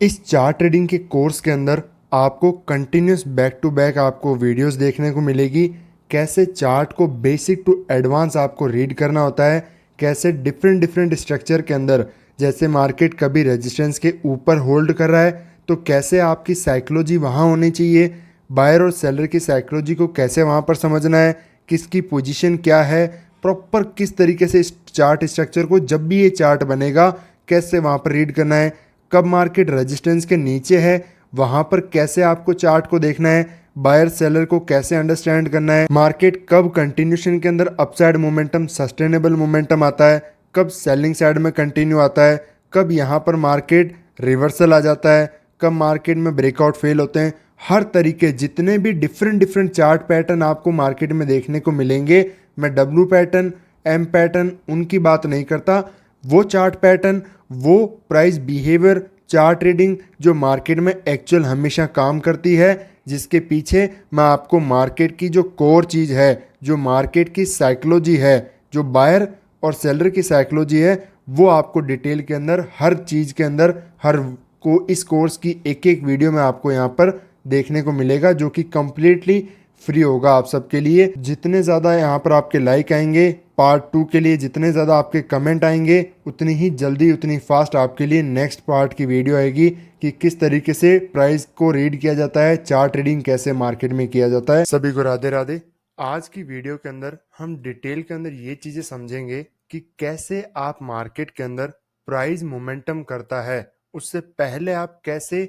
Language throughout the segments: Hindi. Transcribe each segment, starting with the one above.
इस चार्ट ट्रेडिंग के कोर्स के अंदर आपको कंटिन्यूस बैक टू बैक आपको वीडियोस देखने को मिलेगी। कैसे चार्ट को बेसिक टू एडवांस आपको रीड करना होता है, कैसे डिफरेंट डिफरेंट स्ट्रक्चर के अंदर जैसे मार्केट कभी रेजिस्टेंस के ऊपर होल्ड कर रहा है तो कैसे आपकी साइकोलॉजी वहाँ होनी चाहिए, बायर और सेलर की साइकोलॉजी को कैसे वहाँ पर समझना है, किसकी पोजीशन क्या है, प्रॉपर किस तरीके से इस चार्ट स्ट्रक्चर को जब भी ये चार्ट बनेगा कैसे वहाँ पर रीड करना है, कब मार्केट रेजिस्टेंस के नीचे है वहां पर कैसे आपको चार्ट को देखना है, बायर सेलर को कैसे अंडरस्टैंड करना है, मार्केट कब कंटिन्यूशन के अंदर अपसाइड मोमेंटम सस्टेनेबल मोमेंटम आता है, कब सेलिंग साइड में कंटिन्यू आता है, कब यहाँ पर मार्केट रिवर्सल आ जाता है, कब मार्केट में ब्रेकआउट फेल होते हैं। हर तरीके जितने भी डिफरेंट डिफरेंट चार्ट पैटर्न आपको मार्केट में देखने को मिलेंगे, मैं डब्ल्यू पैटर्न एम पैटर्न उनकी बात नहीं करता, वो चार्ट पैटर्न, वो प्राइस बिहेवियर चार्ट ट्रेडिंग जो मार्केट में एक्चुअल हमेशा काम करती है, जिसके पीछे मैं आपको मार्केट की जो कोर चीज़ है, जो मार्केट की साइकोलॉजी है, जो बायर और सेलर की साइकोलॉजी है, वो आपको डिटेल के अंदर हर चीज़ के अंदर हर को इस कोर्स की एक एक वीडियो में आपको यहाँ पर देखने को मिलेगा, जो कि कंप्लीटली फ्री होगा आप सबके लिए। जितने ज़्यादा यहाँ पर आपके लाइक आएंगे पार्ट 2 के लिए, जितने ज़्यादा आपके कमेंट आएंगे उतनी ही जल्दी उतनी फास्ट आपके लिए नेक्स्ट पार्ट की वीडियो आएगी कि किस तरीके से प्राइस को रीड किया जाता है, चार्ट ट्रेडिंग कैसे मार्केट में किया जाता है। सभी को राधे राधे। आज की वीडियो के अंदर हम डिटेल के अंदर ये चीज़ें समझेंगे कि कैसे आप मार्केट के अंदर प्राइस मोमेंटम करता है उससे पहले आप कैसे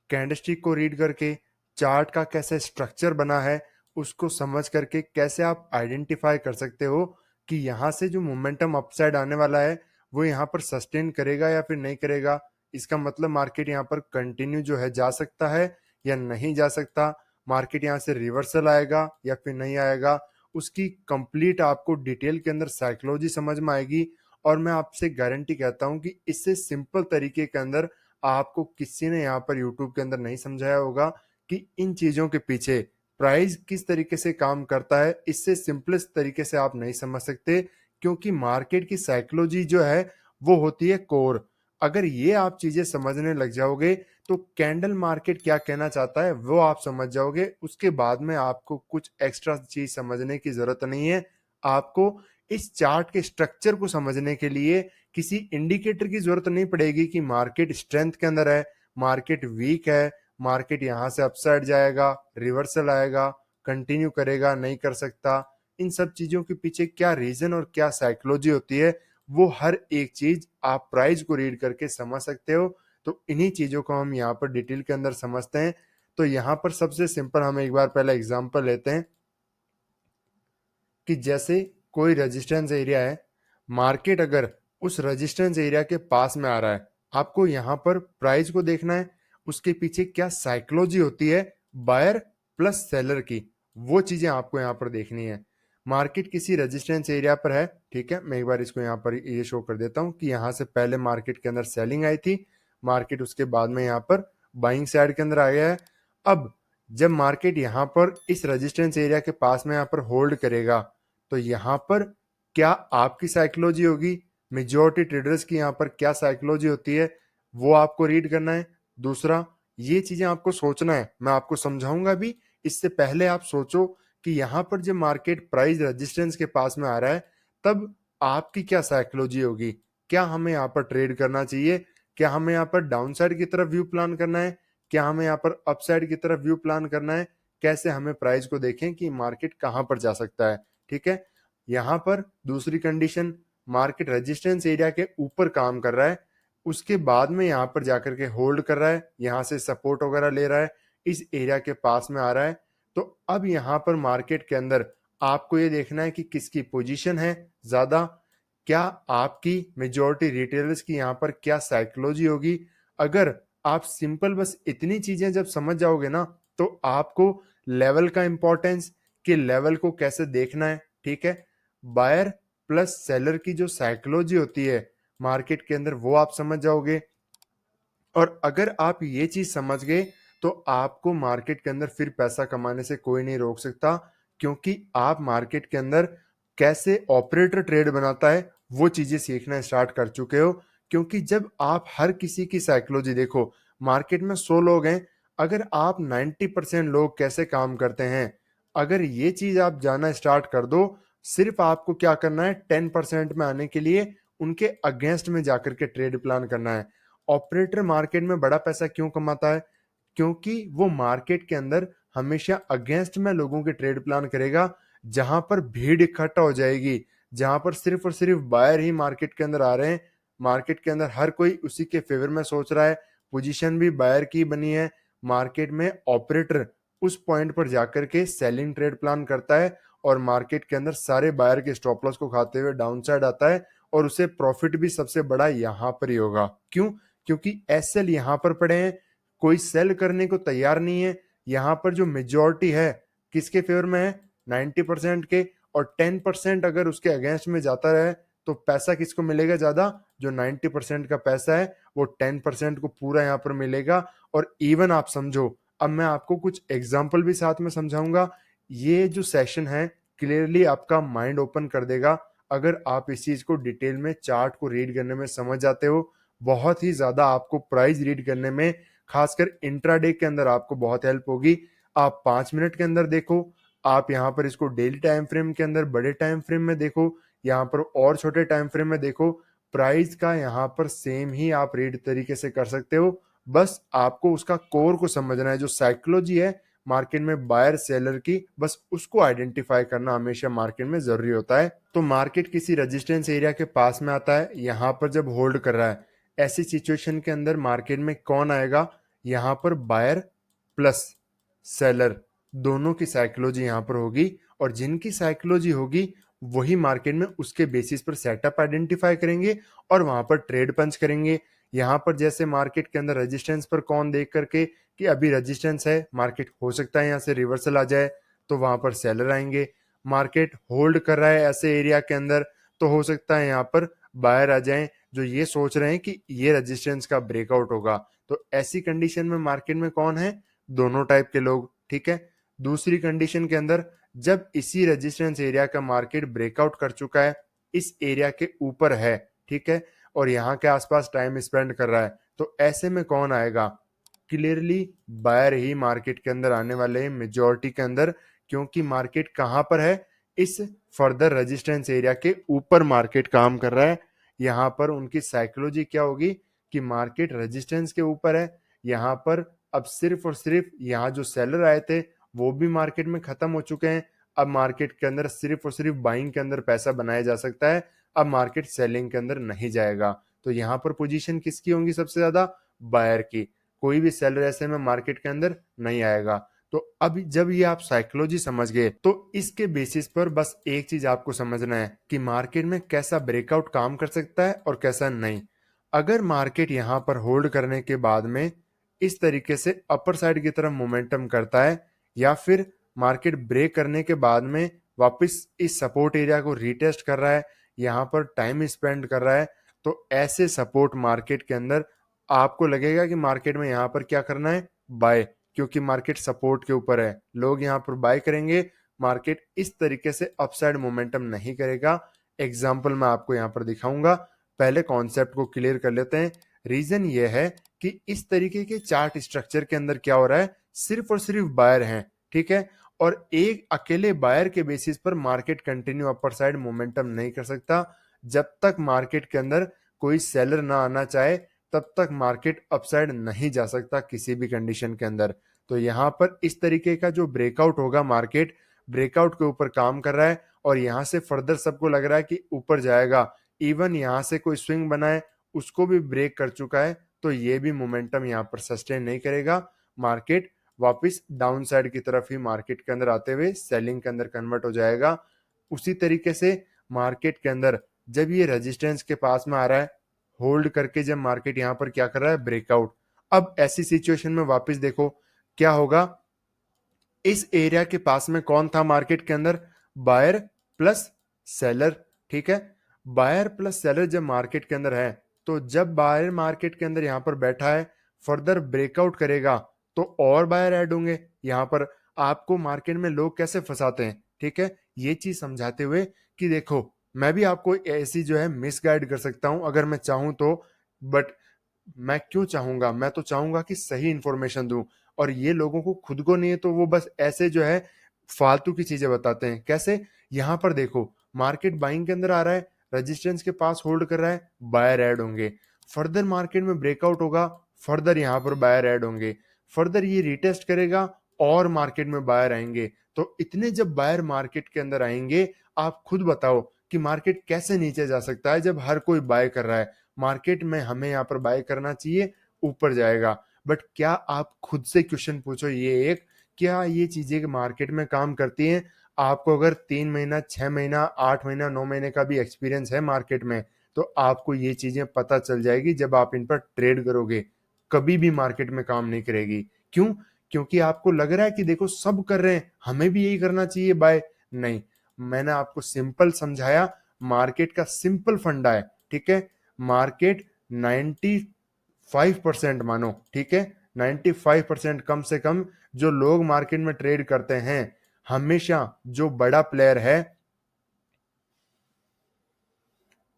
कैंडलस्टिक को रीड करके चार्ट का कैसे स्ट्रक्चर बना है उसको समझ करके कैसे आप आइडेंटिफाई कर सकते हो कि यहाँ से जो मोमेंटम अपसाइड आने वाला है वो यहाँ पर सस्टेन करेगा या फिर नहीं करेगा। इसका मतलब मार्केट यहाँ पर कंटिन्यू जो है जा सकता है या नहीं जा सकता, मार्केट यहाँ से रिवर्सल आएगा या फिर नहीं आएगा, उसकी कंप्लीट आपको डिटेल के अंदर साइकोलॉजी समझ में आएगी। और मैं आपसे गारंटी कहता हूँ कि इससे सिंपल तरीके के अंदर आपको किसी ने यहाँ पर यूट्यूब के अंदर नहीं समझाया होगा कि इन चीज़ों के पीछे प्राइस किस तरीके से काम करता है। इससे सिंपलेस्ट तरीके से आप नहीं समझ सकते, क्योंकि मार्केट की साइकोलॉजी जो है वो होती है कोर। अगर ये आप चीजें समझने लग जाओगे तो कैंडल मार्केट क्या कहना चाहता है वो आप समझ जाओगे। उसके बाद में आपको कुछ एक्स्ट्रा चीज समझने की जरूरत नहीं है। आपको इस चार्ट के स्ट्रक्चर को समझने के लिए किसी इंडिकेटर की जरूरत नहीं पड़ेगी कि मार्केट स्ट्रेंथ के अंदर है, मार्केट वीक है, मार्केट यहां से अपसाइड जाएगा, रिवर्सल आएगा, कंटिन्यू करेगा, नहीं कर सकता। इन सब चीजों के पीछे क्या रीजन और क्या साइकोलॉजी होती है वो हर एक चीज आप प्राइस को रीड करके समझ सकते हो। तो इन्हीं चीजों को हम यहाँ पर डिटेल के अंदर समझते हैं। तो यहाँ पर सबसे सिंपल हम एक बार पहले एग्जांपल लेते हैं कि जैसे कोई रेजिस्टेंस एरिया है, मार्केट अगर उस रेजिस्टेंस एरिया के पास में आ रहा है, आपको यहाँ पर प्राइस को देखना है उसके पीछे क्या साइकोलॉजी होती है बायर प्लस सेलर की, वो चीजें आपको यहाँ पर देखनी है। मार्केट किसी रेजिस्टेंस एरिया पर है, ठीक है, मैं एक बार इसको यहाँ पर ये शो कर देता हूँ कि यहाँ से पहले मार्केट के अंदर सेलिंग आई थी, मार्केट उसके बाद में यहाँ पर बाइंग साइड के अंदर आ गया है। अब जब मार्केट यहाँ पर इस रेजिस्टेंस एरिया के पास में यहाँ पर होल्ड करेगा तो यहाँ पर क्या आपकी साइकोलॉजी होगी, मेजॉरिटी ट्रेडर्स की यहाँ पर क्या साइकोलॉजी होती है वो आपको रीड करना है। दूसरा, ये चीजें आपको सोचना है, मैं आपको समझाऊंगा भी। इससे पहले आप सोचो कि यहाँ पर जब मार्केट प्राइस रेजिस्टेंस के पास में आ रहा है तब आपकी क्या साइकोलॉजी होगी। क्या हमें यहाँ पर ट्रेड करना चाहिए, क्या हमें यहाँ पर डाउन साइड की तरफ व्यू प्लान करना है, क्या हमें यहाँ पर अप साइड की तरफ व्यू प्लान करना है, कैसे हमें प्राइस को देखें कि मार्केट कहाँ पर जा सकता है। ठीक है, यहाँ पर दूसरी कंडीशन, मार्केट रेजिस्टेंस एरिया के ऊपर काम कर रहा है, उसके बाद में यहाँ पर जाकर के होल्ड कर रहा है, यहाँ से सपोर्ट वगैरह ले रहा है, इस एरिया के पास में आ रहा है। तो अब यहाँ पर मार्केट के अंदर आपको ये देखना है कि किसकी पोजीशन है ज्यादा, क्या आपकी मेजॉरिटी रिटेलर्स की यहाँ पर क्या साइकोलॉजी होगी। अगर आप सिंपल बस इतनी चीजें जब समझ जाओगे ना तो आपको लेवल का इंपॉर्टेंस, कि लेवल को कैसे देखना है, ठीक है, बायर प्लस सेलर की जो साइकोलॉजी होती है मार्केट के अंदर वो आप समझ जाओगे। और अगर आप ये चीज समझ गए तो आपको मार्केट के अंदर फिर पैसा कमाने से कोई नहीं रोक सकता, क्योंकि आप मार्केट के अंदर कैसे ऑपरेटर ट्रेड बनाता है वो चीजें सीखना स्टार्ट कर चुके हो। क्योंकि जब आप हर किसी की साइकोलॉजी देखो, मार्केट में 100 लोग हैं, अगर आप 90% लोग कैसे काम करते हैं, अगर ये चीज आप जानना स्टार्ट कर दो, सिर्फ आपको क्या करना है, 10% में आने के लिए उनके अगेंस्ट में जाकर के ट्रेड प्लान करना है। ऑपरेटर मार्केट में बड़ा पैसा क्यों कमाता है? क्योंकि वो मार्केट के अंदर हमेशा अगेंस्ट में लोगों के ट्रेड प्लान करेगा, जहां पर भीड़ इकट्ठा हो जाएगी, जहां पर सिर्फ और सिर्फ बायर ही मार्केट के अंदर आ रहे हैं, मार्केट के अंदर हर कोई उसी के फेवर में सोच रहा है, पोजीशन भी बायर की बनी है, मार्केट में ऑपरेटर उस पॉइंट पर जाकर के सेलिंग ट्रेड प्लान करता है और मार्केट के अंदर सारे बायर के स्टॉप लॉस को खाते हुए डाउन साइड आता है और उसे प्रॉफिट भी सबसे बड़ा यहां पर ही होगा। क्यों? क्योंकि एसएल यहां पर पड़े हैं, कोई सेल करने को तैयार नहीं है। यहां पर जो मेजोरिटी है किसके फेवर में है? 90% के। और 10% अगर उसके अगेंस्ट में जाता रहे तो पैसा किसको मिलेगा ज्यादा? जो 90% का पैसा है वो 10% को पूरा यहां पर मिलेगा। और इवन आप समझो, अब मैं आपको कुछ एग्जाम्पल भी साथ में समझाऊंगा। ये जो सेशन है क्लियरली आपका माइंड ओपन कर देगा अगर आप इस चीज को डिटेल में चार्ट को रीड करने में समझ जाते हो। बहुत ही ज्यादा आपको प्राइस रीड करने में, खासकर इंट्राडे के अंदर आपको बहुत हेल्प होगी। आप 5 मिनट के अंदर देखो, आप यहाँ पर इसको डेली टाइम फ्रेम के अंदर, बड़े टाइम फ्रेम में देखो, यहाँ पर और छोटे टाइम फ्रेम में देखो, प्राइस का यहाँ पर सेम ही आप रीड तरीके से कर सकते हो। बस आपको उसका कोर को समझना है, जो साइकोलॉजी है मार्केट में बायर सेलर की, बस उसको आइडेंटिफाई करना हमेशा मार्केट में जरूरी होता है। तो मार्केट किसी रेजिस्टेंस एरिया के पास में आता है, यहाँ पर जब होल्ड कर रहा है, ऐसी सिचुएशन के अंदर मार्केट में कौन आएगा? यहाँ पर बायर प्लस सेलर दोनों की साइकोलॉजी यहाँ पर होगी, और जिनकी साइकोलॉजी होगी वही मार्केट में उसके बेसिस पर सेटअप आइडेंटिफाई करेंगे और वहां पर ट्रेड पंच करेंगे। यहाँ पर जैसे मार्केट के अंदर रेजिस्टेंस पर कौन देख करके कि अभी रेजिस्टेंस है, मार्केट हो सकता है यहाँ से रिवर्सल आ जाए, तो वहां पर सेलर आएंगे। मार्केट होल्ड कर रहा है ऐसे एरिया के अंदर, तो हो सकता है यहाँ पर बायर आ जाएं जो ये सोच रहे हैं कि ये रेजिस्टेंस का ब्रेकआउट होगा। तो ऐसी कंडीशन में मार्केट में कौन है? दोनों टाइप के लोग, ठीक है। दूसरी कंडीशन के अंदर जब इसी रेजिस्टेंस एरिया का मार्केट ब्रेकआउट कर चुका है, इस एरिया के ऊपर है, ठीक है, और यहाँ के आसपास टाइम स्पेंड कर रहा है, तो ऐसे में कौन आएगा? क्लियरली बायर ही मार्केट के अंदर आने वाले हैं मेजोरिटी के अंदर। क्योंकि मार्केट कहां पर है? इस फर्दर रेजिस्टेंस एरिया के ऊपर मार्केट काम कर रहा है। यहां पर उनकी साइकोलॉजी क्या होगी कि मार्केट रेजिस्टेंस के ऊपर है, यहां पर अब सिर्फ और सिर्फ यहाँ जो सेलर आए थे वो भी मार्केट में खत्म हो चुके हैं। अब मार्केट के अंदर सिर्फ और सिर्फ बाइंग के अंदर पैसा बनाया जा सकता है, अब मार्केट सेलिंग के अंदर नहीं जाएगा। तो यहाँ पर पोजीशन किसकी होंगी? सबसे ज्यादा बायर की। कोई भी सेलर ऐसे में मार्केट के अंदर नहीं आएगा। तो अब जब ये आप साइकोलॉजी समझ गए, तो इसके बेसिस पर बस एक चीज आपको समझना है कि मार्केट में कैसा ब्रेकआउट काम कर सकता है और कैसा नहीं। अगर मार्केट यहाँ पर होल्ड करने के बाद में इस तरीके से अपर साइड की तरफ मोमेंटम करता है, या फिर मार्केट ब्रेक करने के बाद में वापस इस सपोर्ट एरिया को रीटेस्ट कर रहा है, यहाँ पर टाइम स्पेंड कर रहा है, तो ऐसे सपोर्ट मार्केट के अंदर आपको लगेगा कि मार्केट में यहाँ पर क्या करना है? बाय। क्योंकि मार्केट सपोर्ट के ऊपर है, लोग यहाँ पर बाय करेंगे, मार्केट इस तरीके से अपसाइड मोमेंटम नहीं करेगा। एग्जाम्पल मैं आपको यहाँ पर दिखाऊंगा, पहले कॉन्सेप्ट को क्लियर कर लेते हैं। रीजन ये है कि इस तरीके के चार्ट स्ट्रक्चर के अंदर क्या हो रहा है, सिर्फ और सिर्फ बायर हैं, ठीक है, और एक अकेले बायर के बेसिस पर market continue upper side momentum नहीं कर सकता। जब तक मार्केट के अंदर कोई सेलर ना आना चाहे तब तक मार्केट अपसाइड नहीं जा सकता किसी भी कंडीशन के अंदर। तो यहाँ पर इस तरीके का जो ब्रेकआउट होगा, मार्केट ब्रेकआउट के ऊपर काम कर रहा है और यहाँ से फर्दर सबको लग रहा है कि ऊपर जाएगा। इवन यहाँ से कोई स्विंग बनाए उसको भी ब्रेक कर चुका है, तो ये भी मोमेंटम यहाँ पर सस्टेन नहीं करेगा। मार्केट वापस डाउन साइड की तरफ ही मार्केट के अंदर आते हुए सेलिंग के अंदर कन्वर्ट हो जाएगा। उसी तरीके से मार्केट के अंदर जब ये रेजिस्टेंस के पास में आ रहा है, होल्ड करके जब मार्केट यहाँ पर क्या कर रहा है? ब्रेकआउट। अब ऐसी सिचुएशन में वापस देखो क्या होगा, इस एरिया के पास में कौन था मार्केट के अंदर? बायर प्लस सेलर, ठीक है। बायर प्लस सेलर जब मार्केट के अंदर है, तो जब बायर मार्केट के अंदर यहां पर बैठा है, फर्दर ब्रेकआउट करेगा तो और बायर ऐड होंगे। यहां पर आपको मार्केट में लोग कैसे फंसाते हैं, ठीक है, ये चीज समझाते हुए कि देखो मैं भी आपको ऐसी जो है मिस गाइड कर सकता हूं अगर मैं चाहूं तो, बट मैं क्यों चाहूंगा, मैं तो चाहूंगा कि सही इंफॉर्मेशन दूं। और ये लोगों को खुद को नहीं है तो वो बस ऐसे जो है फालतू की चीजें बताते हैं। कैसे? यहाँ पर देखो, मार्केट बाइंग के अंदर आ रहा है, रेजिस्टेंस के पास होल्ड कर रहा है, बायर ऐड होंगे। फर्दर मार्केट में ब्रेकआउट होगा, फर्दर यहाँ पर बायर ऐड होंगे। फर्दर ये रिटेस्ट करेगा और मार्केट में बायर आएंगे। तो इतने जब बायर मार्केट के अंदर आएंगे, आप खुद बताओ कि मार्केट कैसे नीचे जा सकता है जब हर कोई बाय कर रहा है। मार्केट में हमें यहाँ पर बाय करना चाहिए, ऊपर जाएगा। बट क्या आप खुद से क्वेश्चन पूछो, ये एक, क्या ये चीजें मार्केट में काम करती हैं? आपको अगर 3 महीना, 6 महीना, 8 महीना, 9 महीने का भी एक्सपीरियंस है मार्केट में, तो आपको ये चीजें पता चल जाएगी जब आप इन पर ट्रेड करोगे। कभी भी मार्केट में काम नहीं करेगी। क्यों? क्योंकि आपको लग रहा है कि देखो सब कर रहे हैं, हमें भी यही करना चाहिए बाय। नहीं, मैंने आपको सिंपल समझाया। मार्केट का सिंपल फंडा है, ठीक है? मार्केट 95% मानो, ठीक है, 95% कम से कम जो लोग मार्केट में ट्रेड करते हैं, हमेशा जो बड़ा प्लेयर है,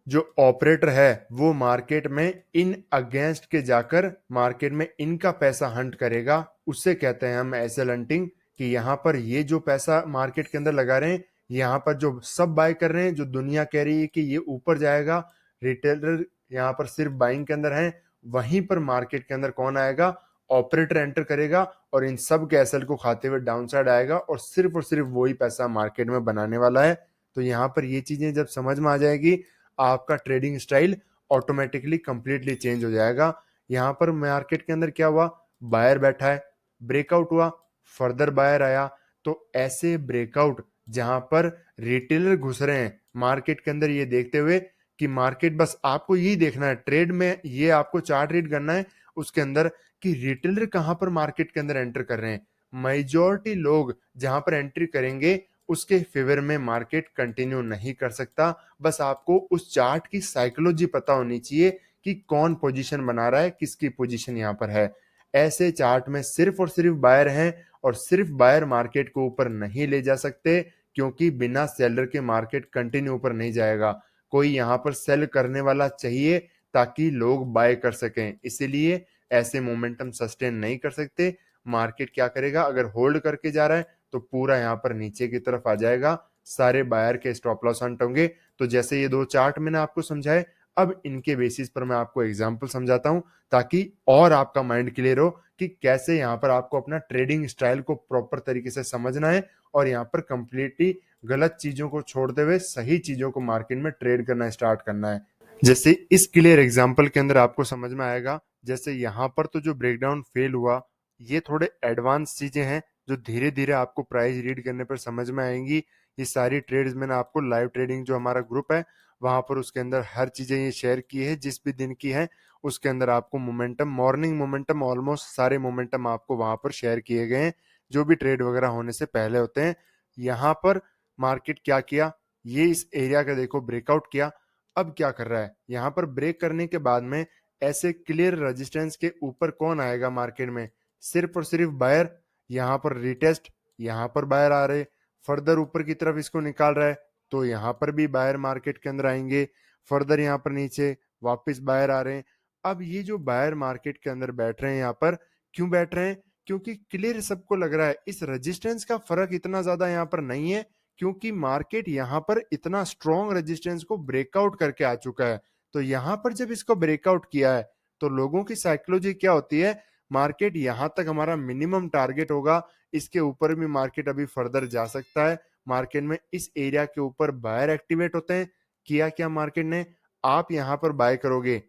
जो ऑपरेटर है, वो मार्केट में इन अगेंस्ट के जाकर मार्केट में इनका पैसा हंट करेगा। उससे कहते हैं हम एसएल हंटिंग। कि यहां पर ये जो पैसा मार्केट के अंदर लगा रहे हैं, यहां पर जो सब बाय कर रहे हैं, जो दुनिया कह रही है कि ये ऊपर जाएगा, रिटेलर यहां पर सिर्फ बाइंग के अंदर है, वहीं पर मार्केट के अंदर कौन आएगा? ऑपरेटर एंटर करेगा और इन सब के एसएल को खाते हुए डाउन साइड आएगा और सिर्फ वही पैसा मार्केट में बनाने वाला है। तो यहां पर ये चीजें जब समझ में आ जाएगी, आपका trading style automatically completely change हो जाएगा। यहां पर मार्केट के अंदर क्या हुआ? बायर बैठा है, ब्रेकआउट हुआ, फर्दर बायर आया। तो ऐसे ब्रेकआउट जहां पर रिटेलर घुस रहे हैं मार्केट के अंदर, ये देखते हुए कि मार्केट, बस आपको यही देखना है ट्रेड में, ये आपको चार्ट रीड करना है उसके अंदर कि रिटेलर कहां पर मार्केट के अंदर एंटर कर रहे हैं। मेजॉरिटी लोग जहां पर एंट्री करेंगे, उसके फेवर में मार्केट कंटिन्यू नहीं कर सकता। बस आपको उस चार्ट की साइकोलॉजी पता होनी चाहिए कि कौन पोजीशन बना रहा है, किसकी पोजीशन यहाँ पर है। ऐसे चार्ट में सिर्फ और सिर्फ बायर हैं, और सिर्फ बायर मार्केट को ऊपर नहीं ले जा सकते, क्योंकि बिना सेलर के मार्केट कंटिन्यू ऊपर नहीं जाएगा। कोई यहाँ पर सेल करने वाला चाहिए ताकि लोग बाय कर सकें। इसीलिए ऐसे मोमेंटम सस्टेन नहीं कर सकते। मार्केट क्या करेगा? अगर होल्ड करके जा रहा है तो पूरा यहाँ पर नीचे की तरफ आ जाएगा, सारे बायर के स्टॉप लॉस हंट होंगे। तो जैसे ये दो चार्ट मैंने आपको समझाए, अब इनके बेसिस पर मैं आपको एग्जांपल समझाता हूं, ताकि और आपका माइंड क्लियर हो कि कैसे यहाँ पर आपको अपना ट्रेडिंग स्टाइल को प्रॉपर तरीके से समझना है, और यहाँ पर कंप्लीटली गलत चीजों को छोड़ते हुए सही चीजों को मार्केट में ट्रेड करना स्टार्ट करना है। जैसे इस क्लियर एग्जांपल के अंदर आपको समझ में आएगा, जैसे यहाँ पर तो जो ब्रेकडाउन फेल हुआ, ये थोड़े एडवांस चीजें हैं जो धीरे धीरे आपको प्राइस रीड करने पर समझ में आएंगी। ये सारी ट्रेड्स मैंने आपको लाइव ट्रेडिंग जो हमारा ग्रुप है, वहां पर उसके अंदर हर चीजें ये शेयर की है, जिस भी दिन की है उसके अंदर आपको मोमेंटम, मॉर्निंग मोमेंटम, ऑलमोस्ट सारे मोमेंटम आपको वहां पर शेयर किए गए हैं, जो भी ट्रेड वगैरह होने से पहले होते हैं। यहाँ पर मार्केट क्या किया? ये इस एरिया का देखो ब्रेकआउट किया। अब क्या कर रहा है? यहाँ पर ब्रेक करने के बाद में ऐसे क्लियर रेजिस्टेंस के ऊपर कौन आएगा मार्केट में? सिर्फ और सिर्फ बायर। यहाँ पर रिटेस्ट, यहाँ पर बायर आ रहे, फर्दर ऊपर की तरफ इसको निकाल रहा है, तो यहाँ पर भी बायर मार्केट के अंदर आएंगे। फर्दर यहाँ पर नीचे वापस बायर आ रहे हैं। अब ये जो बायर मार्केट के अंदर बैठ रहे हैं, यहाँ पर क्यों बैठ रहे हैं? क्योंकि क्लियर सबको लग रहा है इस रेजिस्टेंस का फर्क इतना ज्यादा यहाँ पर नहीं है, क्योंकि मार्केट यहाँ पर इतना स्ट्रॉन्ग रेजिस्टेंस को ब्रेकआउट करके आ चुका है। तो यहाँ पर जब इसको ब्रेकआउट किया है, तो लोगों की साइकोलॉजी क्या होती है? मार्केट यहां तक हमारा मिनिमम टारगेट होगा, इसके ऊपर भी मार्केट अभी फर्दर जा सकता है। मार्केट में इस एरिया के ऊपर बायर एक्टिवेट होते हैं। किया क्या मार्केट ने? आप यहां पर बाय करोगे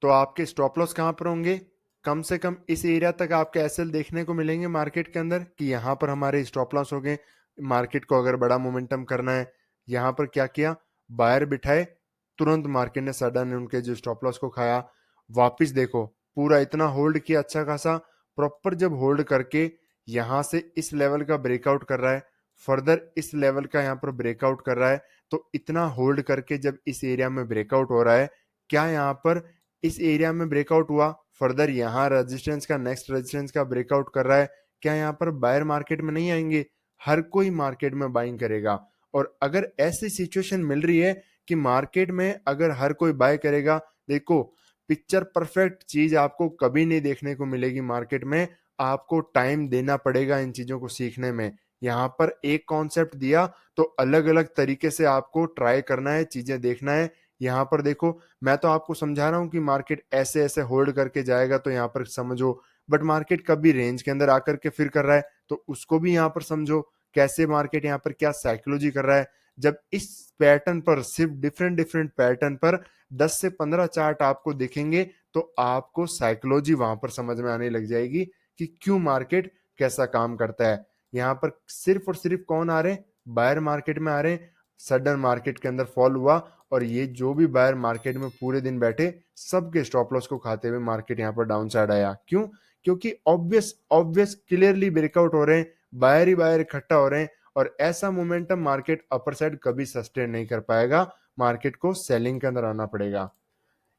तो आपके स्टॉप लॉस कहां पर होंगे? कम से कम इस एरिया तक आपके एसएल देखने को मिलेंगे मार्केट के अंदर, कि यहां पर हमारे स्टॉप लॉस हो गए। मार्केट को अगर बड़ा मोमेंटम करना है, यहां पर क्या किया? बायर बिठाए, तुरंत मार्केट ने सडन उनके जो स्टॉप लॉस को खाया। वापिस देखो, पूरा इतना होल्ड किया अच्छा खासा, प्रॉपर जब होल्ड करके यहां से इस लेवल का ब्रेकआउट कर रहा है, फर्दर इस लेवल का यहाँ पर ब्रेकआउट कर रहा है, तो इतना होल्ड करके जब इस एरिया में ब्रेकआउट हो रहा है, क्या यहाँ पर इस एरिया में ब्रेकआउट हुआ, फर्दर यहाँ रेजिस्टेंस का, नेक्स्ट रेजिस्टेंस का ब्रेकआउट कर रहा है, क्या यहाँ पर बायर मार्केट में नहीं आएंगे? हर कोई मार्केट में बाइंग करेगा। और अगर ऐसी सिचुएशन मिल रही है कि मार्केट में अगर हर कोई बाय करेगा, देखो पिक्चर परफेक्ट चीज आपको कभी नहीं देखने को मिलेगी मार्केट में। आपको टाइम देना पड़ेगा इन चीजों को सीखने में। यहाँ पर एक कॉन्सेप्ट दिया तो अलग अलग तरीके से आपको ट्राई करना है, चीजें देखना है। यहाँ पर देखो, मैं तो आपको समझा रहा हूँ कि मार्केट ऐसे ऐसे होल्ड करके जाएगा तो यहाँ पर समझो, बट मार्केट कभी रेंज के अंदर आकर के फिर कर रहा है तो उसको भी यहाँ पर समझो, कैसे मार्केट यहाँ पर क्या साइकोलॉजी कर रहा है। जब इस पैटर्न पर सिर्फ डिफरेंट डिफरेंट पैटर्न पर 10 से 15 चार्ट आपको दिखेंगे तो आपको साइकोलॉजी वहां पर समझ में आने लग जाएगी कि क्यों मार्केट कैसा काम करता है। यहाँ पर सिर्फ और सिर्फ कौन आ रहे हैं, बायर मार्केट में आ रहे हैं। सडन मार्केट के अंदर फॉल हुआ और ये जो भी बायर मार्केट में पूरे दिन बैठे, सबके स्टॉप लॉस को खाते हुए मार्केट यहाँ पर डाउन साइड आया। क्यों? क्योंकि ऑब्वियस ऑब्वियस क्लियरली ब्रेकआउट हो रहे हैं, बायर ही बायर इकट्ठा हो रहे हैं और ऐसा मोमेंटम मार्केट अपर साइड कभी सस्टेन नहीं कर पाएगा। मार्केट को सेलिंग के अंदर आना पड़ेगा।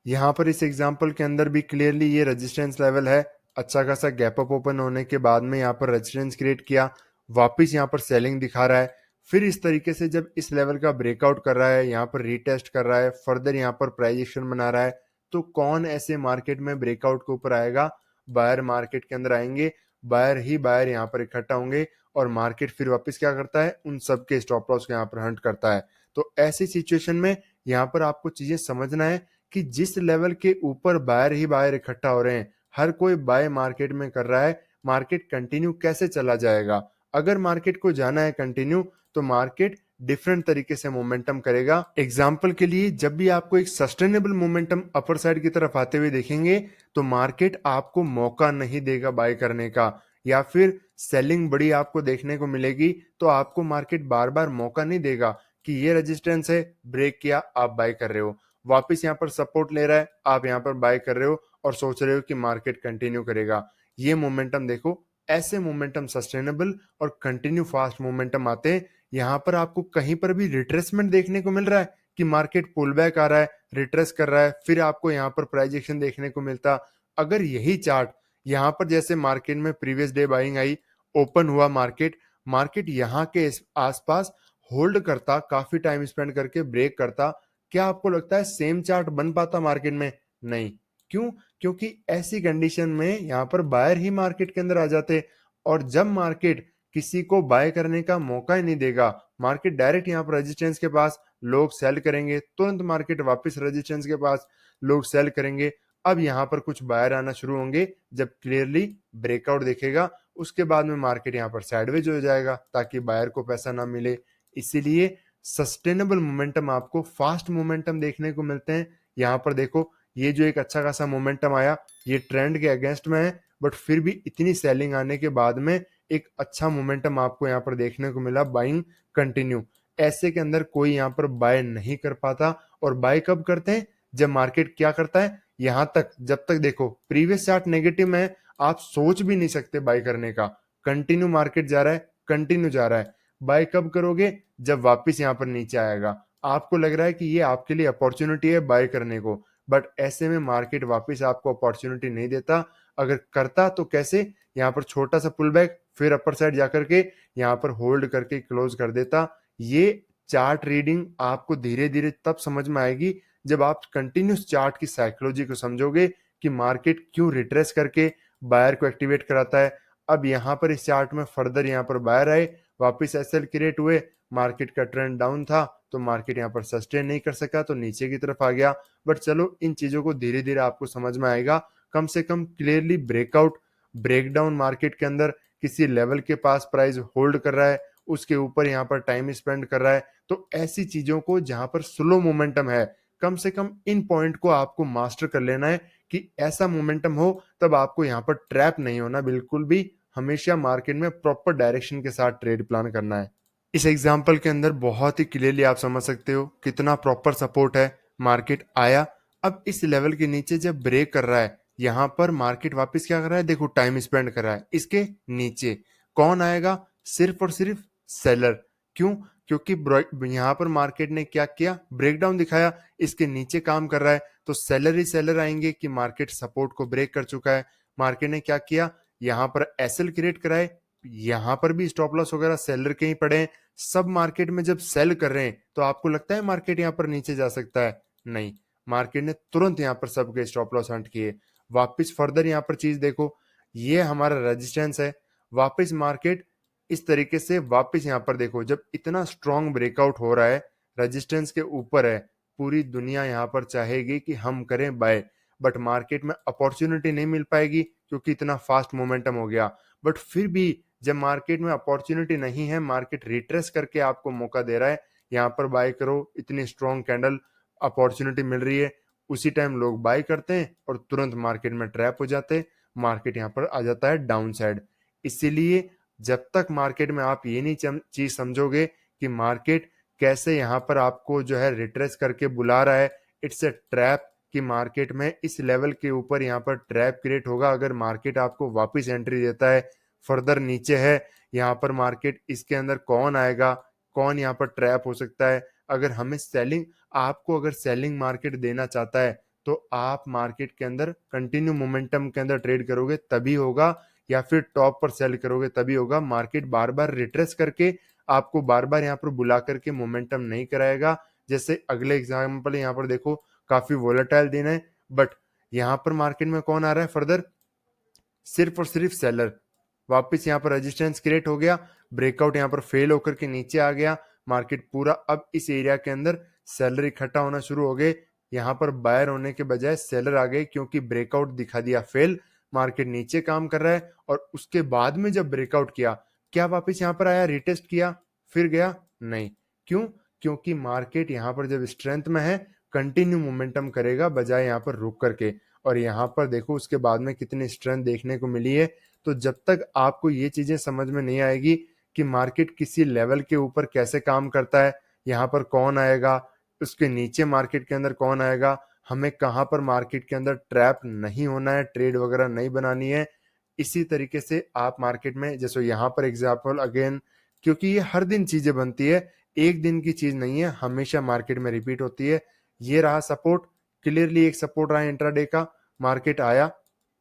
यहाँ पर इस एग्जांपल के अंदर भी क्लियरली ये रेजिस्टेंस लेवल है। अच्छा खासा गैप अप ओपन होने के बाद में यहाँ पर रेजिस्टेंस क्रिएट किया, वापस यहाँ पर सेलिंग दिखा रहा है। फिर इस तरीके से जब इस लेवल का ब्रेकआउट कर रहा है, यहाँ पर रीटेस्ट कर रहा है, फर्दर यहाँ पर प्राइस एक्शन बना रहा है, तो कौन ऐसे मार्केट में ब्रेकआउट के ऊपर आएगा? बायर मार्केट के अंदर आएंगे, बायर ही बायर यहाँ पर इकट्ठा होंगे और मार्केट फिर वापस क्या करता है, उन सबके स्टॉप लॉस को यहाँ पर हंट करता है। तो ऐसी सिचुएशन में यहाँ पर आपको चीजें समझना है कि जिस लेवल के ऊपर बायर ही बायर इकट्ठा हो रहे हैं, हर कोई बाय मार्केट में कर रहा है, मार्केट कंटिन्यू कैसे चला जाएगा? अगर मार्केट को जाना है कंटिन्यू तो मार्केट डिफरेंट तरीके से मोमेंटम करेगा। एग्जाम्पल के लिए, जब भी आपको एक सस्टेनेबल मोमेंटम अपर साइड की तरफ आते हुए देखेंगे तो मार्केट आपको मौका नहीं देगा बाय करने का, या फिर सेलिंग बड़ी आपको देखने को मिलेगी तो आपको मार्केट बार बार मौका नहीं देगा कि ये रेजिस्टेंस है, ब्रेक किया, आप बाय कर रहे हो, वापस यहाँ पर सपोर्ट ले रहा है, आप यहाँ पर बाय कर रहे हो और सोच रहे हो कि मार्केट कंटिन्यू करेगा। ये मोमेंटम देखो, ऐसे मोमेंटम सस्टेनेबल और कंटिन्यू फास्ट मोमेंटम आते हैं। यहाँ पर आपको कहीं पर भी रिट्रेसमेंट देखने को मिल रहा है कि मार्केट पुल बैक आ रहा है, रिट्रेस कर रहा है, फिर आपको यहाँ पर प्राइस एक्शन देखने को मिलता। अगर यही चार्ट यहाँ पर जैसे मार्केट में previous day buying I, open हुआ मार्केट, मार्केट यहाँ के आसपास होल्ड करता, काफी टाइम स्पेंड करके ब्रेक करता, क्या आपको लगता है सेम चार्ट बन पाता मार्केट में? नहीं। क्यों? क्योंकि ऐसी कंडीशन में यहाँ पर बायर ही मार्केट के अंदर आ जाते और जब मार्केट किसी को बाय करने का मौका ही नहीं देगा, मार्केट डायरेक्ट यहाँ पर रेजिस्टेंस के पास लोग सेल करेंगे, तुरंत मार्केट वापस रेजिस्टेंस के पास लोग सेल करेंगे। अब यहाँ पर कुछ बायर आना शुरू होंगे, जब क्लियरली ब्रेकआउट देखेगा उसके बाद में मार्केट यहाँ पर साइडवेज हो जाएगा ताकि बायर को पैसा ना मिले। इसीलिए सस्टेनेबल मोमेंटम आपको फास्ट मोमेंटम देखने को मिलते हैं। यहाँ पर देखो, ये जो एक अच्छा खासा मोमेंटम आया, ये ट्रेंड के अगेंस्ट में है, बट फिर भी इतनी सेलिंग आने के बाद में एक अच्छा मोमेंटम आपको यहाँ पर देखने को मिला, बाइंग कंटिन्यू। ऐसे के अंदर कोई यहाँ पर बाय नहीं कर पाता। और बाय कब करते हैं? जब मार्केट क्या करता है, यहाँ तक जब तक देखो प्रीवियस चार्ट नेगेटिव में है, आप सोच भी नहीं सकते बाय करने का। कंटिन्यू मार्केट जा रहा है, कंटिन्यू जा रहा है, बाय कब करोगे? जब वापस यहाँ पर नीचे आएगा, आपको लग रहा है कि ये आपके लिए अपॉर्चुनिटी है बाय करने को, बट ऐसे में मार्केट वापस आपको अपॉर्चुनिटी नहीं देता। अगर करता तो कैसे? यहाँ पर छोटा सा पुल बैक, फिर अपर साइड जाकर के यहाँ पर होल्ड करके क्लोज कर देता। ये चार्ट रीडिंग आपको धीरे धीरे तब समझ में आएगी जब आप कंटिन्यूस चार्ट की साइकोलॉजी को समझोगे कि मार्केट क्यों रिट्रेस करके बायर को एक्टिवेट कराता है। अब यहाँ पर इस चार्ट में फर्दर यहाँ पर बायर आए, वापस एसएल क्रिएट हुए, मार्केट का ट्रेंड डाउन था तो मार्केट यहाँ पर सस्टेन नहीं कर सका तो नीचे की तरफ आ गया। बट चलो, इन चीजों को धीरे धीरे आपको समझ में आएगा। कम से कम क्लियरली ब्रेकआउट, ब्रेकडाउन मार्केट के अंदर किसी लेवल के पास प्राइस होल्ड कर रहा है, उसके ऊपर यहाँ पर टाइम स्पेंड कर रहा है, तो ऐसी चीजों को जहां पर स्लो मोमेंटम है, कम से कम इन पॉइंट को आपको मास्टर कर लेना है कि ऐसा मोमेंटम हो तब आपको यहाँ पर ट्रैप नहीं होना बिल्कुल भी। हमेशा मार्केट में प्रॉपर डायरेक्शन के साथ ट्रेड प्लान करना है। इस एग्जाम्पल के अंदर बहुत ही क्लियरली आप समझ सकते हो कितना प्रॉपर सपोर्ट है। मार्केट आया, अब इस लेवल के नीचे जब ब्रेक कर रहा है, यहाँ पर मार्केट वापस क्या कर रहा है, देखो टाइम स्पेंड कर रहा है। इसके नीचे कौन आएगा? सिर्फ और सिर्फ सेलर। क्यों? क्योंकि यहाँ पर मार्केट ने क्या किया, ब्रेकडाउन दिखाया, इसके नीचे काम कर रहा है तो सेलर ही सेलर आएंगे कि मार्केट सपोर्ट को ब्रेक कर चुका है। मार्केट ने क्या किया, यहाँ पर एसएल क्रिएट कराए, यहाँ पर भी स्टॉप लॉस वगैरह सेलर के ही पड़े हैं। सब मार्केट में जब सेल कर रहे हैं तो आपको लगता है मार्केट यहाँ पर नीचे जा सकता है? नहीं, मार्केट ने तुरंत यहाँ पर सबके स्टॉप लॉस हट किए। वापस फर्दर यहाँ पर चीज देखो, ये हमारा रेजिस्टेंस है। वापस मार्केट इस तरीके से वापस यहाँ पर देखो, जब इतना स्ट्रॉन्ग ब्रेकआउट हो रहा है, रेजिस्टेंस के ऊपर है, पूरी दुनिया यहाँ पर चाहेगी कि हम करें बाय, बट मार्केट में अपॉर्चुनिटी नहीं मिल पाएगी क्योंकि इतना फास्ट मोमेंटम हो गया। बट फिर भी जब मार्केट में अपॉर्चुनिटी नहीं है, मार्केट रिट्रेस करके आपको मौका दे रहा है, यहाँ पर बाय करो, इतनी स्ट्रॉन्ग कैंडल अपॉर्चुनिटी मिल रही है, उसी टाइम लोग बाय करते हैं और तुरंत मार्केट में ट्रैप हो जाते हैं, मार्केट यहाँ पर आ जाता है डाउन साइड। इसीलिए जब तक मार्केट में आप ये नहीं चीज समझोगे कि मार्केट कैसे यहाँ पर आपको जो है रिट्रेस करके बुला रहा है, इट्स ए ट्रैप, कि मार्केट में इस लेवल के ऊपर यहाँ पर ट्रैप क्रिएट होगा। अगर मार्केट आपको वापस एंट्री देता है, फर्दर नीचे है यहाँ पर मार्केट, इसके अंदर कौन आएगा, कौन यहाँ पर ट्रैप हो सकता है? अगर हमें सेलिंग, आपको अगर सेलिंग मार्केट देना चाहता है तो आप मार्केट के अंदर कंटिन्यू मोमेंटम के अंदर ट्रेड करोगे तभी होगा, या फिर टॉप पर सेल करोगे तभी होगा। मार्केट बार बार रिट्रेस करके आपको बार बार यहाँ पर बुला करके मोमेंटम नहीं कराएगा। जैसे अगले एग्जाम्पल यहाँ पर देखो, काफी वोलेटाइल दिन है, बट यहाँ पर मार्केट में कौन आ रहा है फर्दर? सिर्फ और सिर्फ सेलर। वापस यहाँ पर रेजिस्टेंस क्रिएट हो गया, ब्रेकआउट यहाँ पर फेल होकर के नीचे आ गया, मार्केट पूरा अब इस एरिया के अंदर सेलर इकट्ठा होना शुरू हो गए। यहाँ पर बायर होने के बजाय सेलर आ गए क्योंकि ब्रेकआउट दिखा दिया फेल, मार्केट नीचे काम कर रहा है। और उसके बाद में जब ब्रेकआउट किया, क्या वापस यहाँ पर आया, रिटेस्ट किया, फिर गया? नहीं। क्यों? क्योंकि मार्केट यहाँ पर जब स्ट्रेंथ में है, कंटिन्यू मोमेंटम करेगा बजाय यहाँ पर रुक करके। और यहाँ पर देखो उसके बाद में कितनी स्ट्रेंथ देखने को मिली है। तो जब तक आपको ये चीजें समझ में नहीं आएगी कि मार्केट किसी लेवल के ऊपर कैसे काम करता है, यहाँ पर कौन आएगा, उसके नीचे मार्केट के अंदर कौन आएगा, हमें कहाँ पर मार्केट के अंदर ट्रैप नहीं होना है, ट्रेड वगैरह नहीं बनानी है, इसी तरीके से आप मार्केट में, जैसे यहाँ पर एग्जाम्पल अगेन, क्योंकि ये हर दिन चीजें बनती है, एक दिन की चीज नहीं है, हमेशा मार्केट में रिपीट होती है। ये रहा सपोर्ट, क्लियरली एक सपोर्ट रहा इंट्राडे का, मार्केट आया,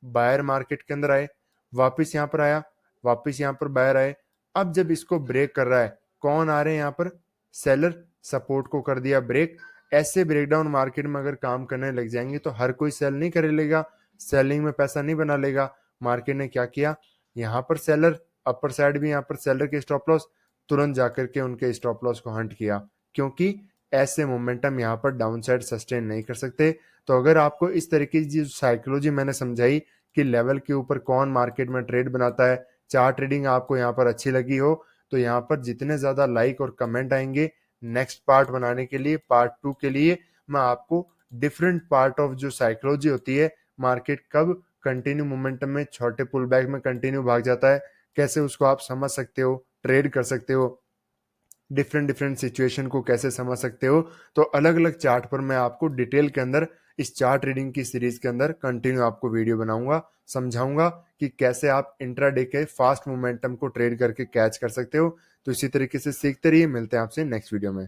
बायर मार्केट के अंदर आए, वापस यहाँ पर आया, वापस यहाँ पर बायर आए। अब जब इसको ब्रेक कर रहा है, कौन आ रहे हैं यहाँ पर? सेलर। सपोर्ट को कर दिया ब्रेक। ऐसे ब्रेकडाउन मार्केट में अगर काम करने लग जाएंगे तो हर कोई सेल नहीं कर लेगा, सेलिंग में पैसा नहीं बना लेगा। मार्केट ने क्या किया, यहाँ पर सेलर, अपर साइड भी यहाँ पर सेलर के स्टॉप लॉस, तुरंत जाकर के उनके स्टॉप लॉस को हंट किया, क्योंकि ऐसे मोमेंटम यहाँ पर डाउन साइड सस्टेन नहीं कर सकते। तो अगर आपको इस तरीके की जो साइकोलॉजी मैंने समझाई कि लेवल के ऊपर कौन मार्केट में ट्रेड बनाता है, चार्ट ट्रेडिंग आपको यहाँ पर अच्छी लगी हो, तो यहाँ पर जितने ज्यादा लाइक और कमेंट आएंगे, नेक्स्ट पार्ट बनाने के लिए, पार्ट 2 के लिए मैं आपको डिफरेंट पार्ट ऑफ जो साइकोलॉजी होती है, मार्केट कब कंटिन्यू मोमेंटम में, छोटे पुल बैक में कंटिन्यू भाग जाता है, कैसे उसको आप समझ सकते हो, ट्रेड कर सकते हो, डिफरेंट डिफरेंट सिचुएशन को कैसे समझ सकते हो। तो अलग अलग चार्ट पर मैं आपको डिटेल के अंदर इस चार्ट रीडिंग की सीरीज के अंदर कंटिन्यू आपको वीडियो बनाऊंगा, समझाऊंगा कि कैसे आप इंट्राडे के फास्ट मोमेंटम को ट्रेड करके कैच कर सकते हो। तो इसी तरीके से सीखते रहिए, मिलते हैं आपसे नेक्स्ट वीडियो में।